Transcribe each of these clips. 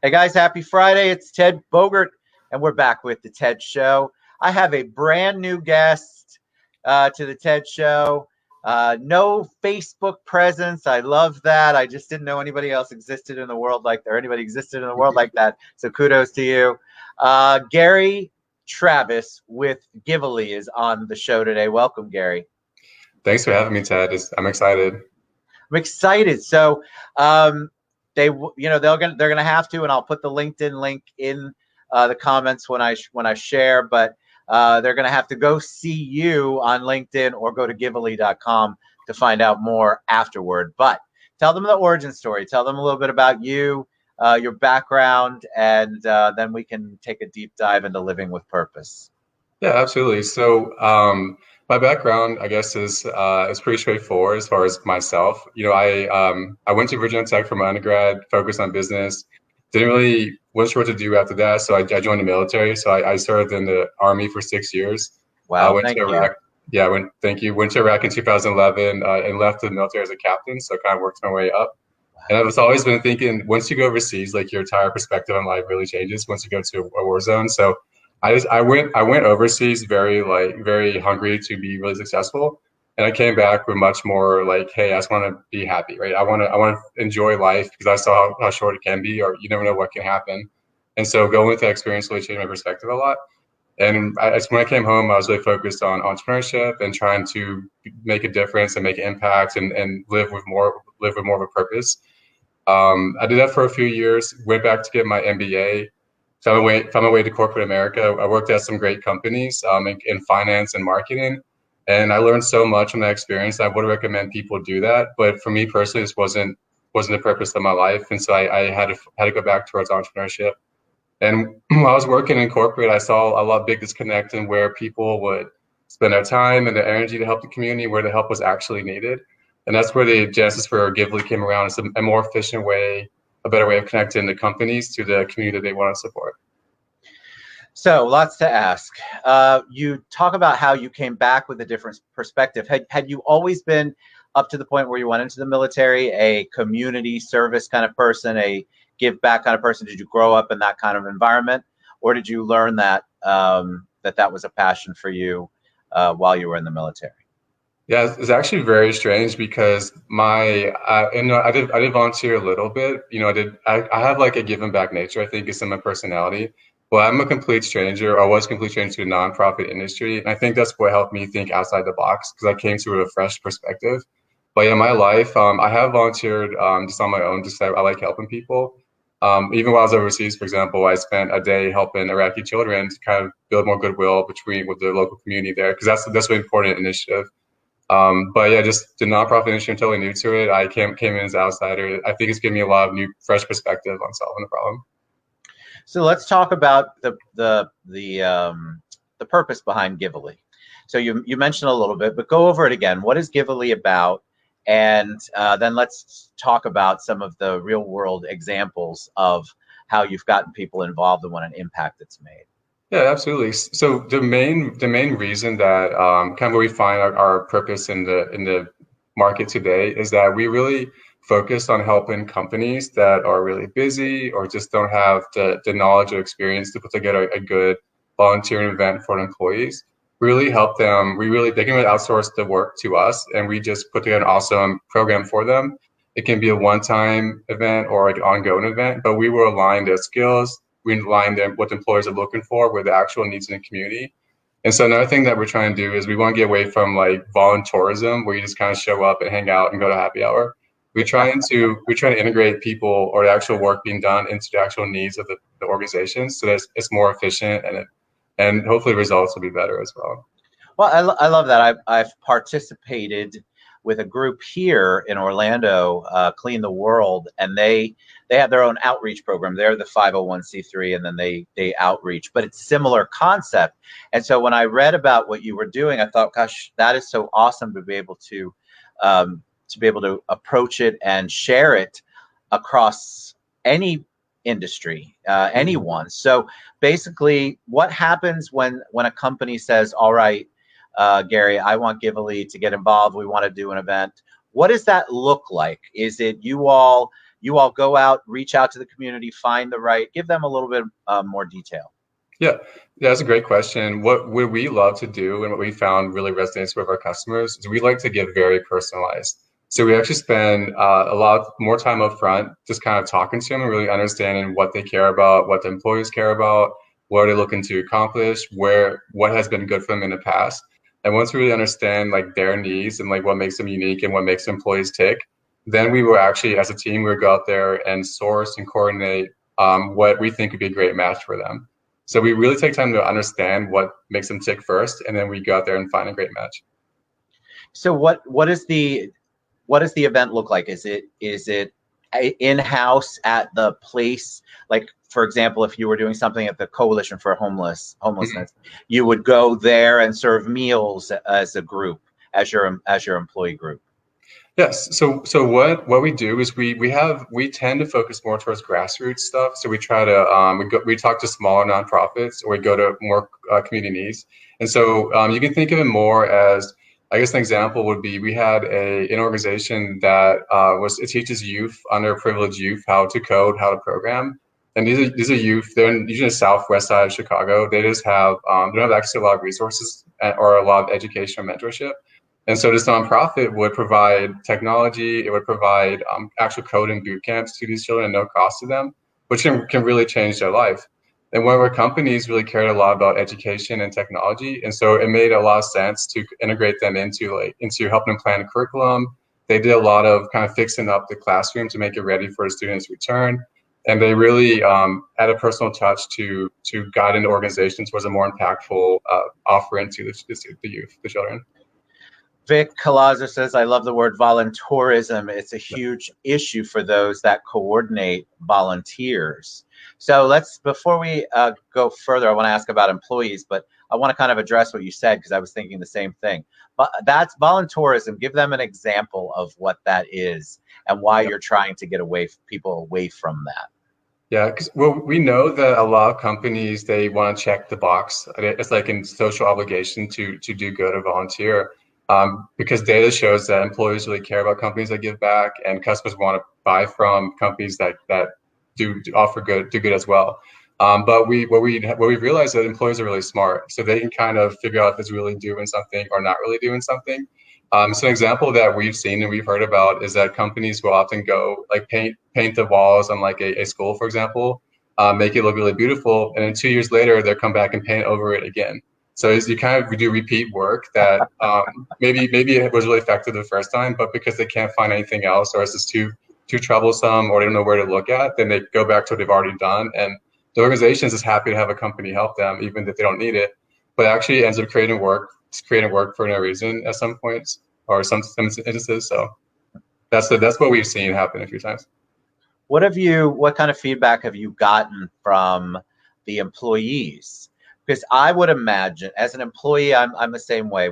Hey guys, happy Friday. It's Ted Bogert, and we're back with the TED Show. I have a brand new guest to the TED Show. No Facebook presence. I love that. I just didn't know anybody else existed in the world like that, or anybody existed in the world like that. So kudos to you. Gary Travis with Givaly is on the show today. Welcome, Gary. Thanks for having me, Ted. I'm excited. I'm excited. So they're gonna have to, and I'll put the LinkedIn link in the comments when I share. But they're gonna have to go see you on LinkedIn or go to Givaly.com to find out more afterward. But tell them the origin story. Tell them a little bit about you, your background, and then we can take a deep dive into living with purpose. Yeah, absolutely. So, my background, I guess, is pretty straightforward as far as myself. I went to Virginia Tech for my undergrad, focused on business. Wasn't sure what to do after that, so I joined the military. So I served in the Army for 6 years. Wow, Went thank to Iraq. you. Yeah, thank you. Went to Iraq in 2011 and left the military as a captain. So kind of worked my way up. And I've always been thinking, once you go overseas, like your entire perspective on life really changes once you go to a war zone. So I went overseas very hungry to be really successful, and I came back with much more like, hey, I just want to be happy, right? I want to enjoy life because I saw how short it can be, or you never know what can happen. And so going with that experience really changed my perspective a lot. And when I came home, I was really focused on entrepreneurship and trying to make a difference and make an impact and live with more of a purpose. I did that for a few years. Went back to get my MBA. Found my way to corporate America. I worked at some great companies in finance and marketing, and I learned so much from that experience. I would recommend people do that, but for me personally, this wasn't the purpose of my life, and so I had to go back towards entrepreneurship. And while I was working in corporate, I saw a lot big disconnect in where people would spend their time and their energy to help the community, where the help was actually needed. And that's where the genesis for Gively came around. It's a more efficient way, a better way of connecting the companies to the community that they want to support. So lots to ask. You talk about how you came back with a different perspective. Had you always been up to the point where you went into the military, a community service kind of person, a give back kind of person? Did you grow up in that kind of environment, or did you learn that that was a passion for you while you were in the military? Yeah, it's actually very strange because I did volunteer a little bit. I have like a giving back nature. I think it's in my personality. Well, I'm a complete stranger. I was a complete stranger to the nonprofit industry, and I think that's what helped me think outside the box because I came to it with a fresh perspective. But in my life, I have volunteered just on my own. Just I like helping people. Even while I was overseas, for example, I spent a day helping Iraqi children to kind of build more goodwill with the local community there because that's an important initiative. But yeah, just the nonprofit industry, I'm totally new to it. I came in as an outsider. I think it's given me a lot of new, fresh perspective on solving the problem. So let's talk about the purpose behind Gively. So you mentioned a little bit, but go over it again. What is Gively about? And then let's talk about some of the real world examples of how you've gotten people involved and what an impact it's made. Yeah, absolutely. So the main reason that kind of where we find our purpose in the market today is that we really focus on helping companies that are really busy or just don't have the knowledge or experience to put together a good volunteering event for employees. We really help them. They can really outsource the work to us, and we just put together an awesome program for them. It can be a one-time event or like an ongoing event, but we will align their skills, we align them what the employers are looking for with the actual needs in the community. And so another thing that we're trying to do is we want to get away from like voluntourism where you just kind of show up and hang out and go to happy hour. We try to integrate people or the actual work being done into the actual needs of the organization so that it's more efficient and hopefully results will be better as well. Well, I love that. I've participated with a group here in Orlando, Clean the World, and they have their own outreach program. They're the 501c3, and then they outreach, but it's similar concept. And so when I read about what you were doing, I thought, gosh, that is so awesome to be able to approach it and share it across any industry, anyone. So basically, what happens when a company says, "All right, Gary, I want Gively to get involved. We want to do an event." What does that look like? Is it you all you all go out, reach out to the community, find the right, give them a little bit more detail. Yeah, that's a great question. What we love to do and what we found really resonates with our customers is we like to get very personalized. So we actually spend a lot more time up front just kind of talking to them and really understanding what they care about, what the employees care about, what they're looking to accomplish, what has been good for them in the past. And once we really understand like their needs and like what makes them unique and what makes employees tick, then we will actually, as a team, we'll go out there and source and coordinate what we think would be a great match for them. So we really take time to understand what makes them tick first, and then we go out there and find a great match. So what is the event look like? Is it in-house at the place? Like, for example, if you were doing something at the Coalition for Homelessness, you would go there and serve meals as a group, as your employee group. Yes. So what we do is we tend to focus more towards grassroots stuff. So we try to we talk to smaller nonprofits, or we go to more community needs. And so you can think of it more as, I guess an example would be, we had an organization that it teaches youth, underprivileged youth, how to code, how to program. And these are youth. They're usually in the southwest side of Chicago. They just have they don't have access to a lot of resources or a lot of education or mentorship. And so this nonprofit would provide technology. It would provide actual coding boot camps to these children at no cost to them, which can really change their life. And one of our companies really cared a lot about education and technology, and so it made a lot of sense to integrate them into helping them plan a curriculum. They did a lot of kind of fixing up the classroom to make it ready for the students' return, and they really add a personal touch to guide into organizations towards a more impactful offering to the youth, the children. Vic Colazo says, I love the word volunteerism. It's a huge issue for those that coordinate volunteers. So before we go further, I want to ask about employees, but I want to kind of address what you said, because I was thinking the same thing. But that's volunteerism. Give them an example of what that is and why you're trying to get people away from that. Yeah, because we know that a lot of companies, they want to check the box. It's like a social obligation to do good or volunteer, because data shows that employees really care about companies that give back, and customers want to buy from companies that do offer good, do good as well. But we've realized that employees are really smart, so they can kind of figure out if it's really doing something or not really doing something. So an example that we've seen and we've heard about is that companies will often go like paint the walls on like a school, for example, make it look really beautiful, and then 2 years later they'll come back and paint over it again. So you kind of do repeat work that maybe it was really effective the first time, but because they can't find anything else, or it's just too troublesome, or they don't know where to look at, then they go back to what they've already done. And the organization is just happy to have a company help them, even if they don't need it. But actually it ends up creating work for no reason at some points, or some instances. So that's what we've seen happen a few times. What kind of feedback have you gotten from the employees? Because I would imagine, as an employee, I'm the same way.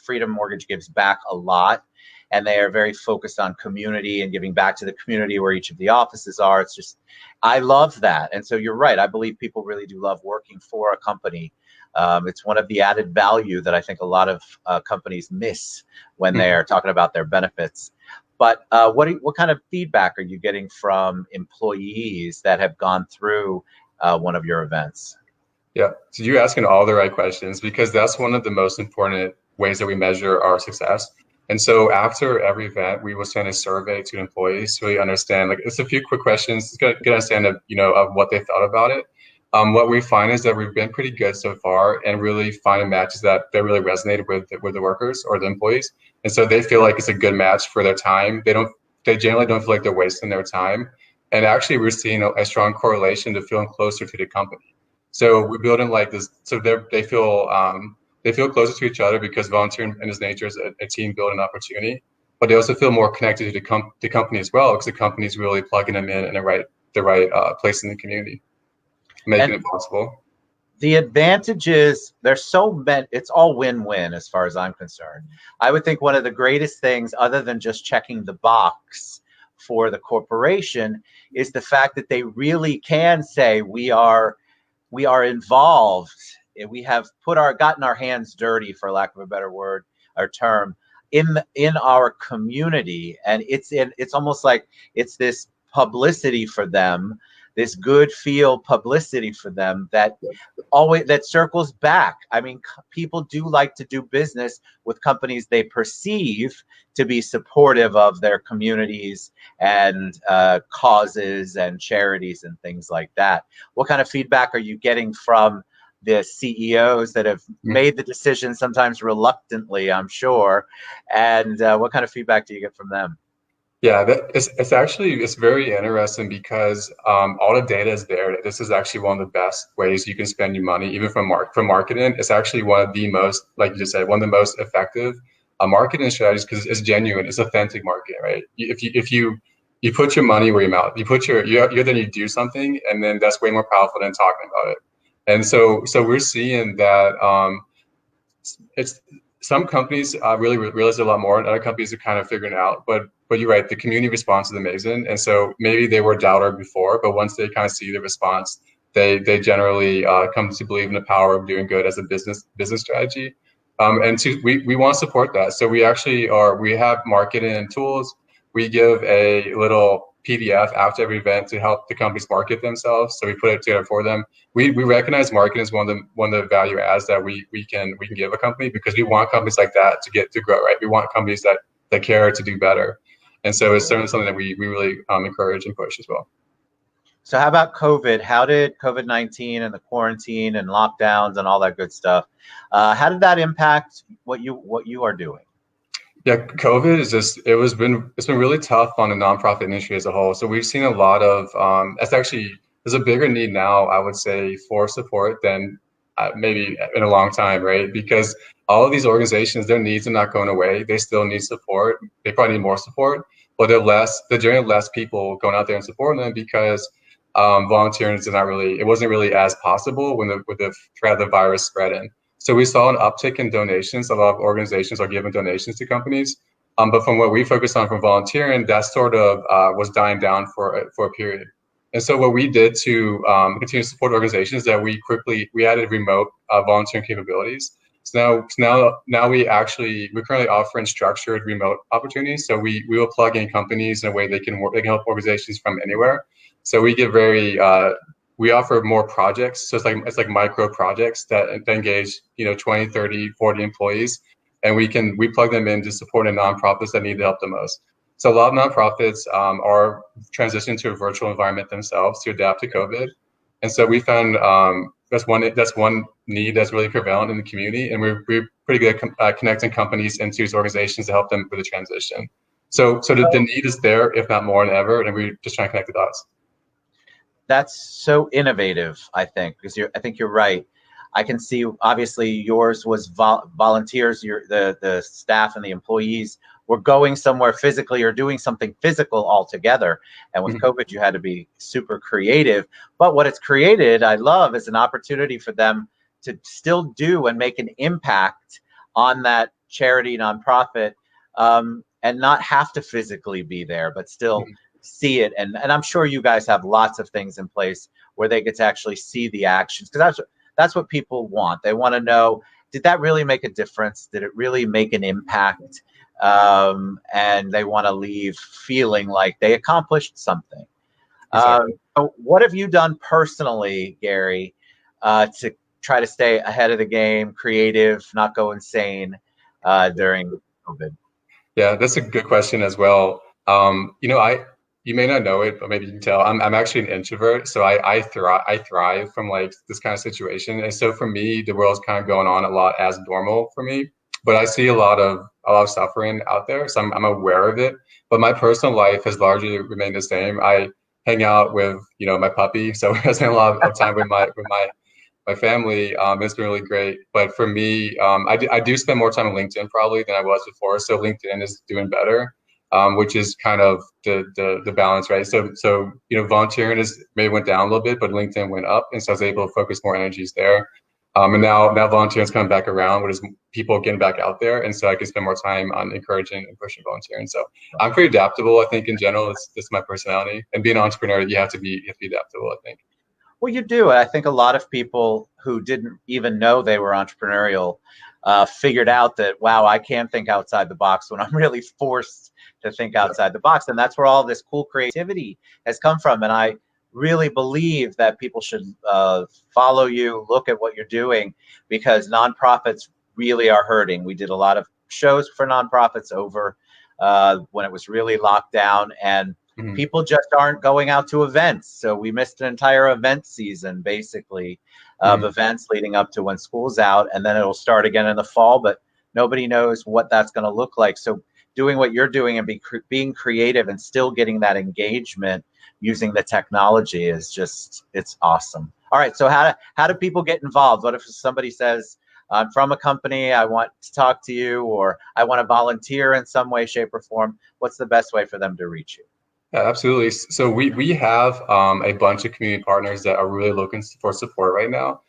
Freedom Mortgage gives back a lot, and they are very focused on community and giving back to the community where each of the offices are. It's just, I love that. And so you're right. I believe people really do love working for a company. It's one of the added value that I think a lot of companies miss when they are talking about their benefits. But what kind of feedback are you getting from employees that have gone through one of your events? Yeah, so you're asking all the right questions, because that's one of the most important ways that we measure our success. And so after every event, we will send a survey to employees to really understand, like, it's a few quick questions to get an understanding of what they thought about it. What we find is that we've been pretty good so far, and really finding matches that really resonated with the workers or the employees, and so they feel like it's a good match for their time. They generally don't feel like they're wasting their time, and actually we're seeing a strong correlation to feeling closer to the company. So we're building like this, so they feel closer to each other, because volunteering in its nature is a team building opportunity. But they also feel more connected to the company as well, because the company is really plugging them in the right place in the community, making it possible. The advantages, there's so many, it's all win-win as far as I'm concerned. I would think one of the greatest things, other than just checking the box for the corporation, is the fact that they really can say we are involved. We have gotten our hands dirty, for lack of a better word or term, in our community, and it's almost like it's this publicity for them, this good feel publicity for them that always that circles back. I mean, people do like to do business with companies they perceive to be supportive of their communities and causes and charities and things like that. What kind of feedback are you getting from the CEOs that have made the decision, sometimes reluctantly, I'm sure, and what kind of feedback do you get from them? Yeah, it's actually it's very interesting because all the data is there. This is actually one of the best ways you can spend your money, even from marketing. It's actually one of the most, like you just said, one of the most effective marketing strategies because it's genuine, it's authentic marketing, right? If you put your money where your mouth, you then you do something, and then that's way more powerful than talking about it. And so we're seeing that it's some companies really realize a lot more, and other companies are kind of figuring it out. But you're right, the community response is amazing, and so maybe they were a doubter before, but once they kind of see the response, they generally come to believe in the power of doing good as a business strategy. We want to support that. So we have marketing tools. We give a little PDF after every event to help the companies market themselves. So we put it together for them. We recognize marketing is one of the value adds that we can give a company because we want companies like that to grow, right? We want companies that care to do better. And so it's certainly something that we really encourage and push as well. So how about COVID? How did COVID-19 and the quarantine and lockdowns and all that good stuff, how did that impact what you are doing? Yeah, COVID is it's been really tough on the nonprofit industry as a whole. So we've seen a lot of there's a bigger need now, I would say, for support than maybe in a long time, right? Because all of these organizations, their needs are not going away. They still need support. They probably need more support, but they're generally less people going out there and supporting them because volunteering is not really, it wasn't really as possible with the threat of the virus spreading. So we saw an uptick in donations. A lot of organizations are giving donations to companies. But from what we focused on from volunteering, that sort of was dying down for a period. And so what we did to continue to support organizations that we added remote volunteering capabilities. So now we currently offering structured remote opportunities. So we will plug in companies in a way they can help organizations from anywhere. So we offer more projects. So it's like micro projects that engage 20, 30, 40 employees, and we plug them in to support nonprofits that need the help the most. So a lot of nonprofits are transitioning to a virtual environment themselves to adapt to COVID. And so we found that's one need that's really prevalent in the community, and we're pretty good at connecting companies into these organizations to help them with the transition. So the need is there, if not more than ever, and we're just trying to connect the dots. That's so innovative, I think, because I think you're right. I can see, obviously, yours was volunteers. The staff and the employees were going somewhere physically or doing something physical altogether. And with COVID, you had to be super creative. But what it's created, I love, is an opportunity for them to still do and make an impact on that charity nonprofit, and not have to physically be there, but still see it. And I'm sure you guys have lots of things in place where they get to actually see the actions, because that's what people want. They want to know, did that really make a difference? Did it really make an impact? And they want to leave feeling like they accomplished something. Exactly. So what have you done personally, Gary, to try to stay ahead of the game, creative, not go insane during COVID? Yeah, that's a good question as well. You may not know it, but maybe you can tell. I'm actually an introvert, so I thrive from like this kind of situation. And so for me, the world's kind of going on a lot as normal for me. But I see a lot of suffering out there, so I'm aware of it. But my personal life has largely remained the same. I hang out with my puppy, so I spend a lot of time with my family. It's been really great. But for me, I do spend more time on LinkedIn probably than I was before. So LinkedIn is doing better, which is kind of the balance, right? So volunteering maybe went down a little bit, but LinkedIn went up, and so I was able to focus more energies there. And now volunteering is coming back around, which is people getting back out there, and so I can spend more time on encouraging and pushing volunteering. So I'm pretty adaptable, I think, in general. It's my personality, and being an entrepreneur, you have to be adaptable, I think. Well, you do. I think a lot of people who didn't even know they were entrepreneurial figured out that, wow, I can think outside the box when I'm really forced to think outside the box. And that's where all this cool creativity has come from. And I really believe that people should follow you, look at what you're doing, because nonprofits really are hurting. We did a lot of shows for nonprofits over when it was really locked down, and people just aren't going out to events. So we missed an entire event season, basically, of events leading up to when school's out, and then it'll start again in the fall, but nobody knows what that's going to look like. So doing what you're doing and being creative and still getting that engagement using the technology is just, it's awesome. All right, so how do people get involved? What if somebody says, I'm from a company, I want to talk to you, or I want to volunteer in some way, shape, or form? What's the best way for them to reach you? Yeah, absolutely. So we have a bunch of community partners that are really looking for support right now.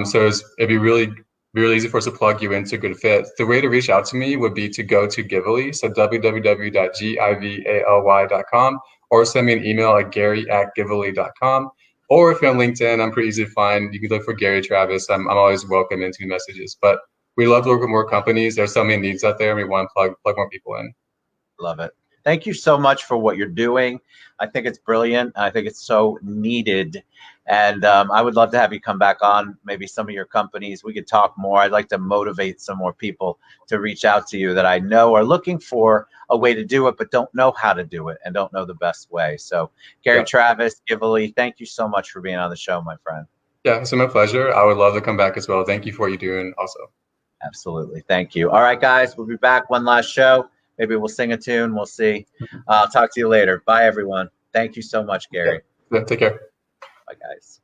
So it'd be really easy for us to plug you into Good Fit. The way to reach out to me would be to go to Givaly, so www.givaly.com, or send me an email at gary@givaly.com. Or if you're on LinkedIn, I'm pretty easy to find. You can look for Gary Travis. I'm always welcome into messages. But we love to work with more companies. There's so many needs out there, and we want to plug more people in. Love it. Thank you so much for what you're doing. I think it's brilliant. I think it's so needed. And I would love to have you come back on, maybe some of your companies. We could talk more. I'd like to motivate some more people to reach out to you that I know are looking for a way to do it, but don't know how to do it and don't know the best way. So Gary Travis, Givaly, thank you so much for being on the show, my friend. Yeah, it's my pleasure. I would love to come back as well. Thank you for what you're doing also. Absolutely. Thank you. All right, guys, we'll be back. One last show. Maybe we'll sing a tune. We'll see. I'll talk to you later. Bye, everyone. Thank you so much, Gary. Yeah, take care. Bye, guys.